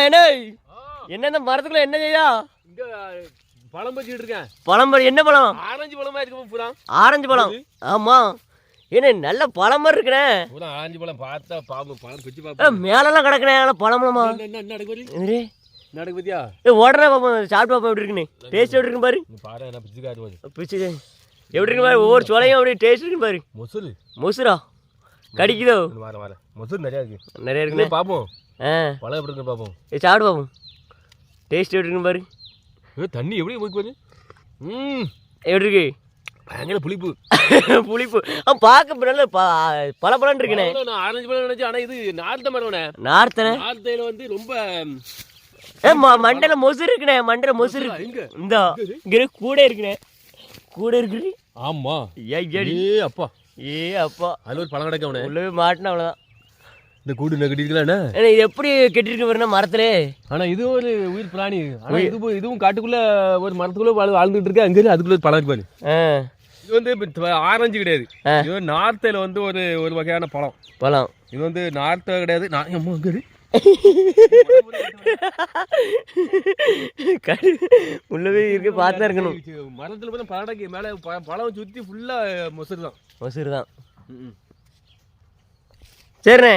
என்ன என்ன மரத்துக்குள்ள என்ன செய்யா? இங்க பழம் பறிச்சிட்டு இருக்கேன். பழம் என்ன பழம்? ஆரஞ்சு பழமா இருக்கு பூரா. ஆரஞ்சு பழம். ஆமா. என்ன நல்ல பழம் மாதிரி இருக்குனே. பூரா ஆரஞ்சு பழம் பார்த்தா பாப்போம். பழம் பிச்சு பாப்போம். மேலெல்லாம் கிடக்குனே பழம்லாமா? என்ன நடக்கு பாரு. என்னடே? நடக்கு பாத்தியா? உடனே பாப்போம். சாப்பிட்டு பாப்போம் எப்படி இருக்குன்னு. டேஸ்ட் எப்படி இருக்கு பாரு. நீ பாரு என்ன பிச்சு காட்டு பாரு. பிச்சு எப்படி இருக்கு பாரு. ஒவ்வொரு சோலையும் அப்படியே டேஸ்ட் இருக்கு பாரு. மொசுரு. மொசுரா? கடிக்குதோ? வர மொசுரு நிறைய இருக்கு. நிறைய இருக்குனே. பாப்போம். பழம் எப்படி இருக்கு பாப்போம். சாப்பிட்டு பாப்போம். டேஸ்ட் எப்படி இருக்கு பாரு. தண்ணி எப்படி ஊத்தி பாரு. எப்படி இருக்கு? பயங்கர புளிப்பு. புளிப்பு. பார்க்க நல்ல பழப்பழம் இருக்குனே. நான் ஆரஞ்சு பழம் நினைச்சேன். ஆனா இது நார்த்த மரம்னே. நார்த்தனே. நார்த்தையில வந்து ரொம்ப மண்டல மொசுரு இருக்குனே. மண்டல மொசுரு இங்க. இந்த இங்க கூட இருக்குனே. கூட இருக்கு. ஆமா. அப்பா. அப்பா. அதுல ஒரு பழம் கிடக்கு அவனே. உள்ளவே மாட்டினா அவ்வளவுதான். இந்த கூடு கட்டிருக்கலாண்ணே. இது எப்படி கட்டிருக்கு பாருன்னா மரத்துல. ஆனா இது ஒரு உயிர் பிராணி. ஆனா இதுவும் காட்டுக்குள்ள ஒரு மரத்துக்குள்ள வாழ்ந்துட்டு இருக்கு. அங்க அதுக்குள்ள பழம் இருக்கு பாரு. இது வந்து ஆரஞ்சு கிடையாது. இது வந்து நார்த்தையில வந்து ஒரு வகையான பழம். இது வந்து நார்த்த கிடையாது. உள்ளவே இருக்கு. பார்த்தா இருக்கணும். மரத்துல பார்த்தா பழடைக்கு மேல பழம் சுத்தி ஃபுல்லா மொசுறு தான். சரிண்ணே.